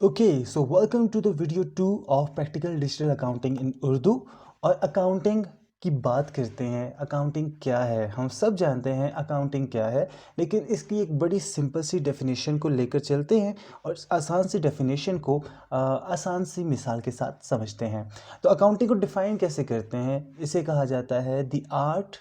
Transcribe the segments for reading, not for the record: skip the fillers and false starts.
Okay, so welcome to the video 2 of Practical Digital Accounting in Urdu. और accounting की बात करते हैं। अकाउंटिंग क्या है? हम सब जानते हैं अकाउंटिंग क्या है, लेकिन इसकी एक बड़ी सिंपल सी डेफिनेशन को लेकर चलते हैं और आसान सी डेफिनेशन को आसान सी मिसाल के साथ समझते हैं। तो अकाउंटिंग को डिफाइन कैसे करते हैं? इसे कहा जाता है द आर्ट।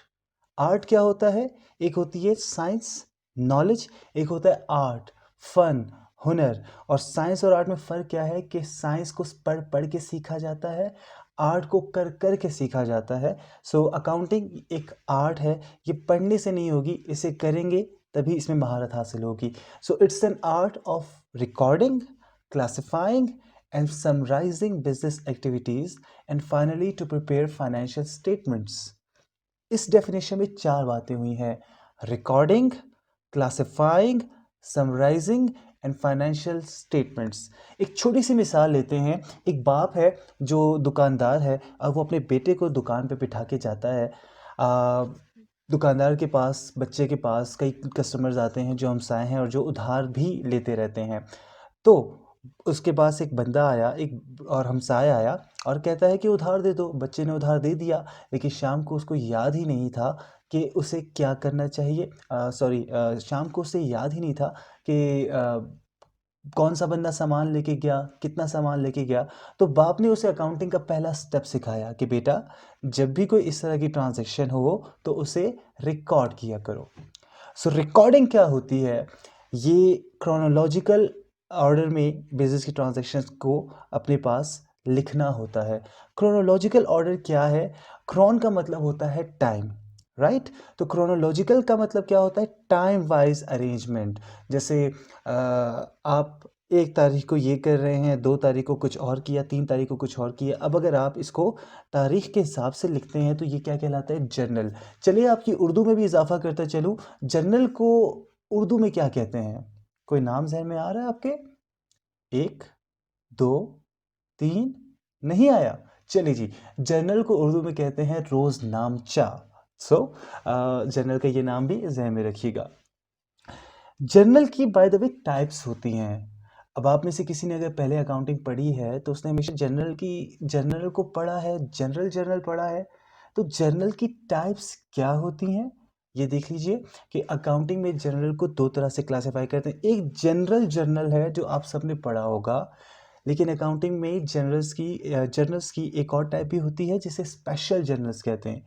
आर्ट क्या होता है? एक होती है साइंस, नॉलेज, एक होता है आर्ट, फन, हुनर। और साइंस और आर्ट में फ़र्क क्या है कि साइंस को पढ़ पढ़ के सीखा जाता है, आर्ट को कर कर के सीखा जाता है। सो अकाउंटिंग एक आर्ट है, ये पढ़ने से नहीं होगी, इसे करेंगे तभी इसमें महारत हासिल होगी। So it's an art of recording, classifying and summarising business activities and finally to prepare financial statements. इस डेफिनेशन में 4 बातें हुई हैं: recording, classifying, summarising and financial statements. एक छोटी सी मिसाल लेते हैं। एक बाप है जो दुकानदार है और वो अपने बेटे को दुकान पे बिठा के जाता है। दुकानदार के पास, बच्चे के पास कई कस्टमर्स आते हैं जो हमसाए हैं और जो उधार भी लेते रहते हैं। तो उसके पास एक बंदा आया, एक और हमसाया आया और कहता है कि उधार दे दो। बच्चे ने उधार दे दिया, लेकिन शाम को उसको याद ही नहीं था कि उसे क्या करना चाहिए। शाम को उसे याद ही नहीं था कि कौन सा बंदा सामान लेके गया, कितना सामान लेके गया। तो बाप ने उसे अकाउंटिंग का पहला स्टेप सिखाया कि बेटा, जब भी कोई इस तरह की ट्रांजैक्शन हो तो उसे रिकॉर्ड किया करो। सो रिकॉर्डिंग क्या होती है? ये क्रोनोलॉजिकल ऑर्डर में बिजनेस की ट्रांजैक्शंस को अपने पास लिखना होता है। क्रोनोलॉजिकल ऑर्डर क्या है? क्रोन का मतलब होता है टाइम, राइट? तो क्रोनोलॉजिकल का मतलब क्या होता है? Time wise arrangement. जैसे आप 1 तारीख को ये कर रहे हैं, 2 तारीख को कुछ और किया, 3 तारीख को कुछ और किया। अब अगर आप इसको तारीख के हिसाब से लिखते हैं तो ये क्या कहलाता है? जर्नल। चलिए आपकी उर्दू में भी इजाफा करता चलूँ, जर्नल को उर्दू में क्या कहते हैं? कोई नाम जहन में आ रहा है आपके? 1, 2, 3, नहीं आया? चलिए जी, जर्नल को उर्दू में कहते हैं रोज़नामचा। सो जर्नल का ये नाम भी जहन में रखिएगा। जर्नल की बाय द वे टाइप्स होती हैं। अब आप में से किसी ने अगर पहले अकाउंटिंग पढ़ी है तो उसने हमेशा जर्नल को पढ़ा है, जनरल जर्नल पढ़ा है। तो जर्नल की टाइप्स क्या होती हैं, ये देख लीजिए कि अकाउंटिंग में जर्नल को 2 तरह से क्लासिफाई करते हैं। एक जनरल जर्नल है जो आप सबने पढ़ा होगा, लेकिन अकाउंटिंग में जर्नल्स की एक और टाइप भी होती है जिसे स्पेशल जर्नल्स कहते हैं।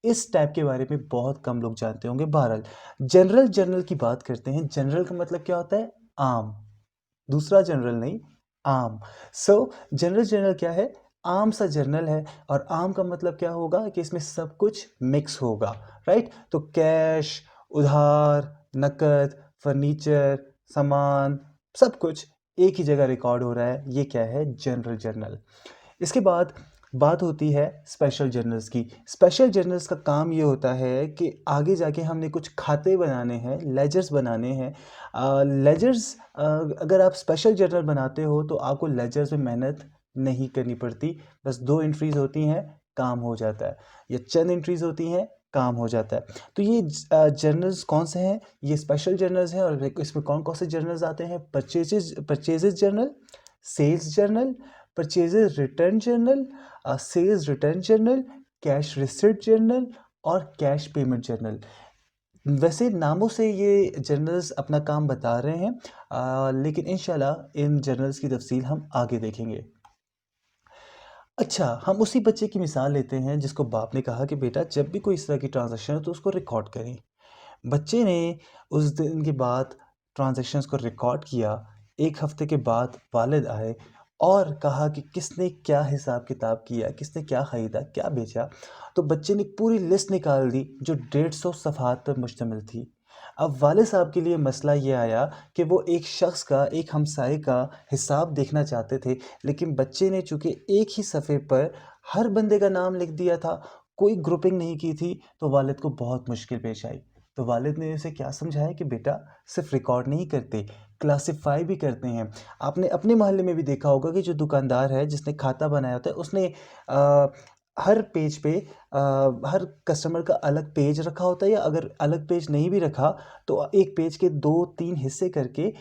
इस टाइप के बारे में बहुत कम लोग जानते होंगे। बहरहाल, जनरल जर्नल की बात करते हैं। जनरल का मतलब क्या होता है? आम। दूसरा जनरल नहीं, आम। सो जनरल जर्नल क्या है? आम सा जर्नल है। और आम का मतलब क्या होगा कि इसमें सब कुछ मिक्स होगा, राइट? तो कैश, उधार, नकद, फर्नीचर, सामान, सब कुछ एक ही जगह रिकॉर्ड हो रहा है। ये क्या है? General journal. इसके बाद बात होती है स्पेशल जर्नल्स की। स्पेशल जर्नल्स का काम ये होता है कि आगे जाके हमने कुछ खाते बनाने हैं, लेजर्स बनाने हैं। लेजर्स, अगर आप स्पेशल जर्नल बनाते हो तो आपको लेजर्स में मेहनत नहीं करनी पड़ती। बस 2 एंट्रीज होती हैं, काम हो जाता है, या चंद एंट्रीज होती हैं, काम हो जाता है। तो ये जर्नल्स कौन से हैं? ये स्पेशल जर्नल्स हैं। और इसमें कौन कौन से जर्नल्स आते हैं? Purchases journal, sales journal, purchases return journal, sales return journal, cash receipt journal और कैश पेमेंट जर्नल। वैसे नामों से ये जर्नल्स अपना काम बता रहे हैं, लेकिन इंशाल्लाह इन जर्नल्स की तफसील हम आगे देखेंगे। अच्छा, हम उसी बच्चे की मिसाल लेते हैं जिसको बाप ने कहा कि बेटा, जब भी कोई इस तरह की ट्रांजैक्शन हो तो उसको रिकॉर्ड करें। बच्चे ने उस दिन के बाद ट्रांजैक्शंस को रिकॉर्ड किया। 1 हफ्ते के बाद वालिद आए और कहा कि किसने क्या हिसाब किताब किया, किसने क्या ख़रीदा, क्या बेचा। तो बच्चे ने पूरी लिस्ट निकाल दी जो 150 सफ़हात पर मुश्तमिल थी। अब वालिद साहब के लिए मसला ये आया कि वो एक शख़्स का, एक हमसाये का हिसाब देखना चाहते थे, लेकिन बच्चे ने चूँकि एक ही सफ़े पर हर बंदे का नाम लिख दिया था, कोई ग्रुपिंग नहीं की थी, तो वालिद को बहुत मुश्किल पेश आई। तो वालिद ने उसे क्या समझाया कि बेटा, सिर्फ रिकॉर्ड नहीं करते, क्लासिफाई भी करते हैं। आपने अपने मोहल्ले में भी देखा होगा कि जो दुकानदार है जिसने खाता बनाया होता है, उसने हर पेज पे हर कस्टमर का अलग पेज रखा होता है, या अगर अलग पेज नहीं भी रखा तो एक पेज के 2-3 हिस्से करके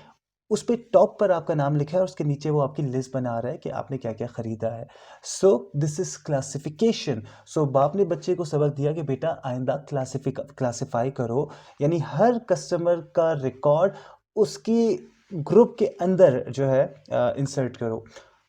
उस पे टॉप पर आपका नाम लिखा है और उसके नीचे वो आपकी लिस्ट बना रहा है कि आपने क्या क्या ख़रीदा है। So this is classification. So बाप ने बच्चे को सबक दिया कि बेटा आइंदा क्लासिफाई करो, यानी हर कस्टमर का रिकॉर्ड उसके ग्रुप के अंदर जो है इंसर्ट करो।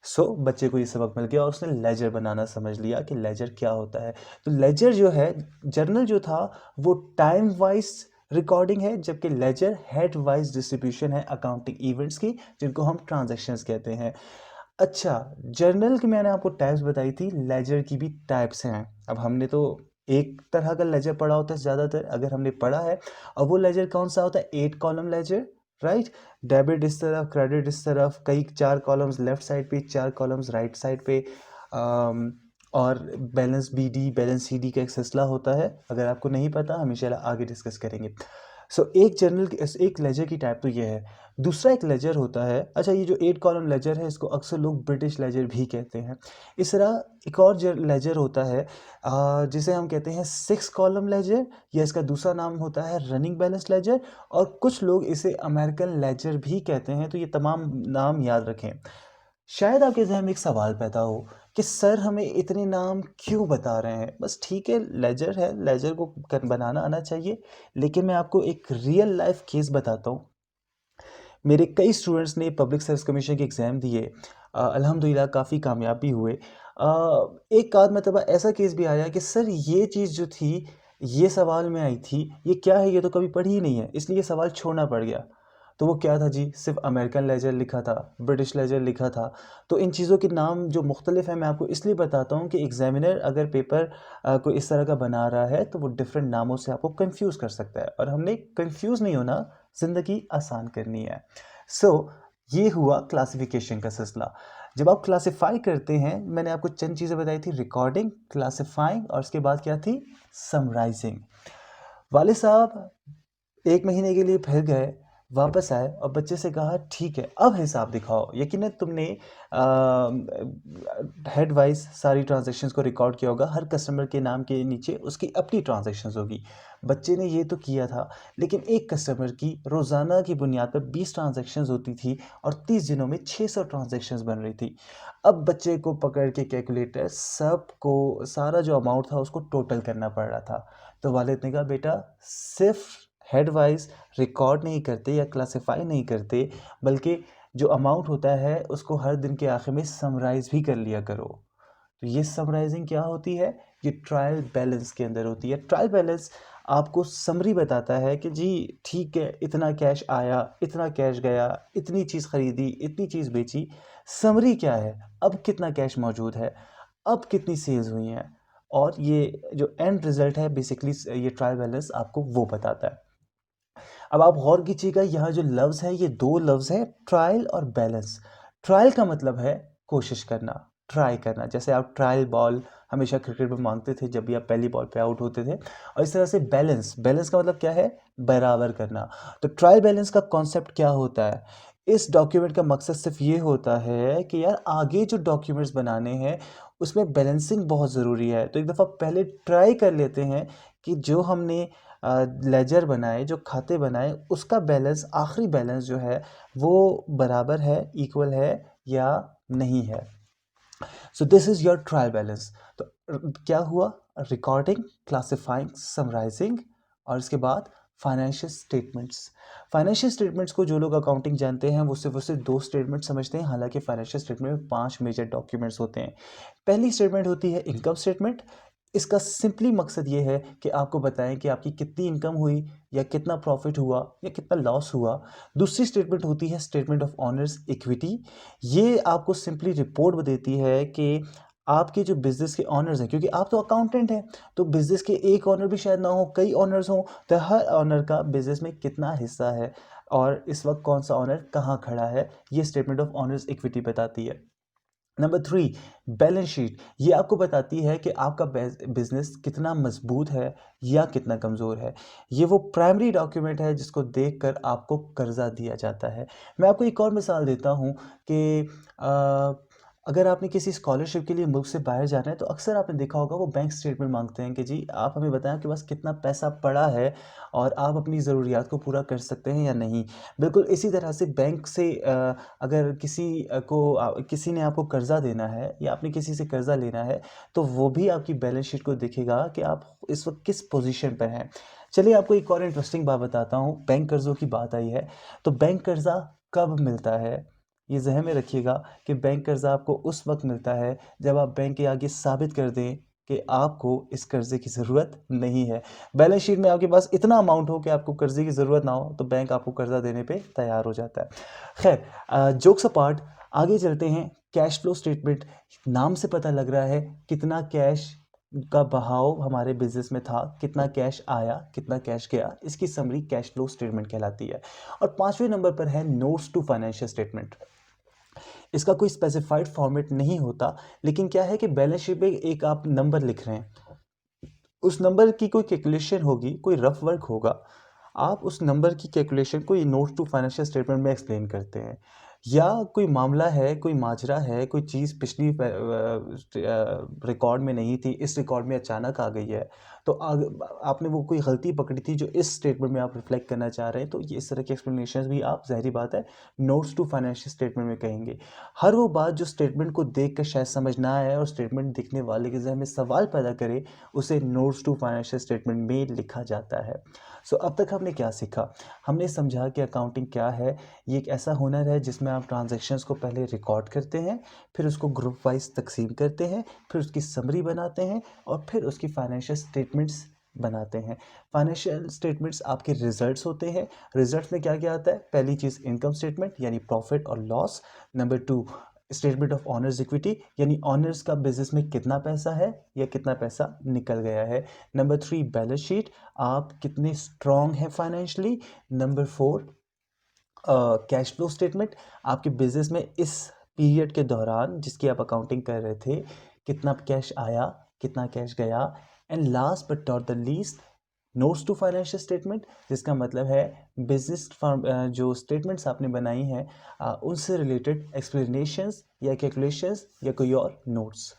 सो बच्चे को ये सबक मिल गया और उसने लेजर बनाना समझ लिया कि लेजर क्या होता है। तो लेजर जो है, जर्नल जो था वो टाइम वाइज रिकॉर्डिंग है, जबकि लेजर हेड वाइज डिस्ट्रीब्यूशन है अकाउंटिंग इवेंट्स की, जिनको हम ट्रांजैक्शंस कहते हैं। अच्छा, जर्नल की मैंने आपको टाइप्स बताई थी, लेजर की भी टाइप्स हैं। अब हमने तो एक तरह का लेजर पढ़ा होता है ज़्यादातर, अगर हमने पढ़ा है। और वो लेजर कौन सा होता है? 8 कॉलम लेजर, राइट। डेबिट इस तरफ, क्रेडिट इस तरफ, कई 4 कॉलम्स लेफ्ट साइड पे, 4 कॉलम्स राइट साइड पे। और balance B D, balance C D का एक सिलसिला होता है। अगर आपको नहीं पता, हम इंशाल्लाह आगे डिस्कस करेंगे। सो एक लेजर की टाइप तो ये है। दूसरा एक लेजर होता है, अच्छा ये जो 8 कॉलम लेजर है इसको अक्सर लोग ब्रिटिश लेजर भी कहते हैं। इस तरह एक और लेजर होता है जिसे हम कहते हैं 6 कॉलम लेजर, या इसका दूसरा नाम होता है रनिंग बैलेंस लेजर, और कुछ लोग इसे अमेरिकन लेजर भी कहते हैं। तो ये तमाम नाम याद रखें। शायद आपके जहन में एक सवाल पैदा हो कि सर हमें इतने नाम क्यों बता रहे हैं? बस ठीक है, लेजर है, लेजर को बनाना आना चाहिए। लेकिन मैं आपको एक रियल लाइफ केस बताता हूँ। मेरे कई स्टूडेंट्स ने पब्लिक सर्विस कमीशन के एग्ज़ाम दिए, अल्हम्दुलिल्लाह काफ़ी कामयाब भी हुए। एक आध मरतबा ऐसा केस भी आया कि सर ये चीज़ जो थी, ये सवाल में आई थी, ये क्या है? ये तो कभी पढ़ी ही नहीं है, इसलिए ये सवाल छोड़ना पड़ गया। तो वो क्या था जी? सिर्फ़ अमेरिकन लेजर लिखा था, ब्रिटिश लेजर लिखा था। तो इन चीज़ों के नाम जो मुख्तलिफ हैं, मैं आपको इसलिए बताता हूँ कि एग्ज़ामिनर अगर पेपर कोई इस तरह का बना रहा है तो वो डिफरेंट नामों से आपको कंफ्यूज कर सकता है, और हमने कंफ्यूज नहीं होना, ज़िंदगी आसान करनी है। सो ये हुआ क्लासिफिकेशन का सिलसिला। जब आप क्लासिफाई करते हैं, मैंने आपको चंद चीज़ें बताई थी, रिकॉर्डिंग, क्लासिफाइंग, और उसके बाद क्या थी? समराइजिंग। वाले साहब 1 महीने के लिए फिर गए, वापस आए और बच्चे से कहा ठीक है अब हिसाब दिखाओ। यकीनन तुमने हेड वाइज सारी ट्रांजैक्शंस को रिकॉर्ड किया होगा, हर कस्टमर के नाम के नीचे उसकी अपनी ट्रांजैक्शंस होगी। बच्चे ने ये तो किया था, लेकिन एक कस्टमर की रोज़ाना की बुनियाद पर 20 ट्रांजैक्शंस होती थी और 30 दिनों में 600 ट्रांजैक्शंस बन रही थी। अब बच्चे को पकड़ के कैलकुलेटर सबको सारा जो अमाउंट था उसको टोटल करना पड़ रहा था। तो वालिद ने कहा बेटा सिर्फ हेड वाइज रिकॉर्ड नहीं करते या क्लासिफाई नहीं करते, बल्कि जो अमाउंट होता है उसको हर दिन के आखिर में समराइज़ भी कर लिया करो। तो ये समराइजिंग क्या होती है? ये ट्रायल बैलेंस के अंदर होती है। ट्रायल बैलेंस आपको समरी बताता है कि जी ठीक है, इतना कैश आया, इतना कैश गया, इतनी चीज़ खरीदी, इतनी चीज़ बेची। समरी क्या है? अब कितना कैश मौजूद है, अब कितनी सेल्स हुई हैं, और ये जो एंड रिज़ल्ट है बेसिकली ये ट्रायल बैलेंस आपको वो बताता है। अब आप गौर कीजिएगा, यहाँ जो लफ्ज़ है ये 2 लफ्ज़ हैं, ट्रायल और बैलेंस। ट्रायल का मतलब है कोशिश करना, ट्राई करना। जैसे आप ट्रायल बॉल हमेशा क्रिकेट में मांगते थे जब भी आप पहली बॉल पे आउट होते थे। और इस तरह से बैलेंस, बैलेंस का मतलब क्या है? बराबर करना। तो ट्रायल बैलेंस का कॉन्सेप्ट क्या होता है? इस डॉक्यूमेंट का मकसद सिर्फ ये होता है कि यार आगे जो डॉक्यूमेंट्स बनाने हैं उसमें बैलेंसिंग बहुत ज़रूरी है। तो एक दफ़ा पहले ट्राई कर लेते हैं कि जो हमने लेजर बनाए, जो खाते बनाए, उसका बैलेंस, आखिरी बैलेंस जो है वो बराबर है, इक्वल है या नहीं है। So this is your trial balance. तो क्या हुआ? रिकॉर्डिंग, क्लासिफाइंग, समराइजिंग, और इसके बाद फाइनेंशियल स्टेटमेंट्स। फाइनेंशियल स्टेटमेंट्स को जो लोग अकाउंटिंग जानते हैं वो सिर्फ 2 स्टेटमेंट समझते हैं, हालांकि फाइनेंशियल स्टेटमेंट में 5 मेजर डॉक्यूमेंट्स होते हैं। पहली स्टेटमेंट होती है इनकम स्टेटमेंट। इसका सिंपली मकसद ये है कि आपको बताएं कि आपकी कितनी इनकम हुई, या कितना प्रॉफिट हुआ, या कितना लॉस हुआ। दूसरी स्टेटमेंट होती है स्टेटमेंट ऑफ ऑनर्स इक्विटी। ये आपको सिंपली रिपोर्ट देती है कि आपके जो बिज़नेस के ऑनर्स हैं, क्योंकि आप तो अकाउंटेंट हैं, तो बिज़नेस के एक ऑनर भी शायद ना हो, कई ऑनर्स हों, तो हर ऑनर का बिज़नेस में कितना हिस्सा है और इस वक्त कौन सा ऑनर कहाँ खड़ा है, ये स्टेटमेंट ऑफ ऑनर्स इक्विटी बताती है। Number 3, balance sheet. ये आपको बताती है कि आपका बिजनेस कितना मजबूत है या कितना कमज़ोर है। ये वो प्राइमरी डॉक्यूमेंट है जिसको देखकर आपको कर्जा दिया जाता है। मैं आपको एक और मिसाल देता हूँ कि अगर आपने किसी स्कॉलरशिप के लिए मुल्क से बाहर जाना है तो अक्सर आपने देखा होगा वो बैंक स्टेटमेंट मांगते हैं कि जी आप हमें बताएं आपके पास कितना पैसा पड़ा है और आप अपनी ज़रूरियात को पूरा कर सकते हैं या नहीं। बिल्कुल इसी तरह से बैंक से अगर किसी ने आपको कर्ज़ा देना है या आपने किसी से कर्ज़ा लेना है तो वो भी आपकी बैलेंस शीट को देखेगा कि आप इस वक्त किस पोजीशन पर हैं। चलिए आपको एक और इंटरेस्टिंग बात बताता हूँ। बैंक कर्ज़ों की बात आई है तो बैंक कर्ज़ा कब मिलता है, ये ज़हन में रखिएगा कि बैंक कर्ज़ा आपको उस वक्त मिलता है जब आप बैंक के आगे साबित कर दें कि आपको इस कर्ज़े की ज़रूरत नहीं है। बैलेंस शीट में आपके पास इतना अमाउंट हो कि आपको कर्ज़े की ज़रूरत ना हो तो बैंक आपको कर्ज़ा देने पे तैयार हो जाता है। खैर जोक्स अपार्ट, आगे चलते हैं। कैश फ्लो स्टेटमेंट, नाम से पता लग रहा है कितना कैश का बहाव हमारे बिजनेस में था, कितना कैश आया कितना कैश गया, इसकी समरी कैश फ्लो स्टेटमेंट कहलाती है। और पांचवें नंबर पर है नोट्स टू फाइनेंशियल स्टेटमेंट। इसका कोई स्पेसिफाइड फॉर्मेट नहीं होता, लेकिन क्या है कि बैलेंस शीट में एक आप नंबर लिख रहे हैं, उस नंबर की कोई कैलकुलेशन होगी, कोई रफ वर्क होगा, आप उस नंबर की कैलकुलेशन को ये नोट्स टू फाइनेंशियल स्टेटमेंट में एक्सप्लेन करते हैं। या कोई मामला है, कोई माजरा है, कोई चीज़ पिछली रिकॉर्ड में नहीं थी, इस रिकॉर्ड में अचानक आ गई है, तो आपने वो कोई गलती पकड़ी थी जो इस स्टेटमेंट में आप रिफ्लेक्ट करना चाह रहे हैं, तो ये इस तरह के एक्सप्लेनेशन भी आप ज़ाहिर बात है नोट्स टू फाइनेंशियल स्टेटमेंट में कहेंगे। हर वो बात जो स्टेटमेंट को देख कर शायद समझ ना आए और स्टेटमेंट दिखने वाले के जहन में सवाल पैदा करे, उसे नोट्स टू फाइनेंशियल स्टेटमेंट में लिखा जाता है। सो अब तक हमने क्या सीखा? हमने समझा कि अकाउंटिंग क्या है। ये एक ऐसा हुनर है जिसमें आप ट्रांजैक्शंस को पहले रिकॉर्ड करते हैं, फिर उसको ग्रुप वाइज तकसीम करते हैं, फिर उसकी समरी बनाते हैं और फिर उसकी फाइनेंशियल स्टेटमेंट्स बनाते हैं। फाइनेंशियल स्टेटमेंट्स आपके रिजल्ट्स होते हैं। रिजल्ट्स में क्या क्या आता है? पहली चीज़ इनकम स्टेटमेंट यानी प्रॉफिट और loss. Number two statement of honours equity यानी ऑनर्स का बिजनेस में कितना पैसा है या कितना पैसा निकल गया है। नंबर थ्री बैलेंस शीट, आप कितने स्ट्रांग हैं financially. Number four cash flow statement, आपके बिजनेस में इस पीरियड के दौरान जिसकी आप अकाउंटिंग कर रहे थे कितना कैश आया कितना कैश गया। And last but not the least notes to financial statement, जिसका मतलब है बिजनेस फॉर्म जो स्टेटमेंट्स आपने बनाई हैं उनसे रिलेटेड एक्सप्लेनेशंस या कैलकुलेशंस या कोई और नोट्स।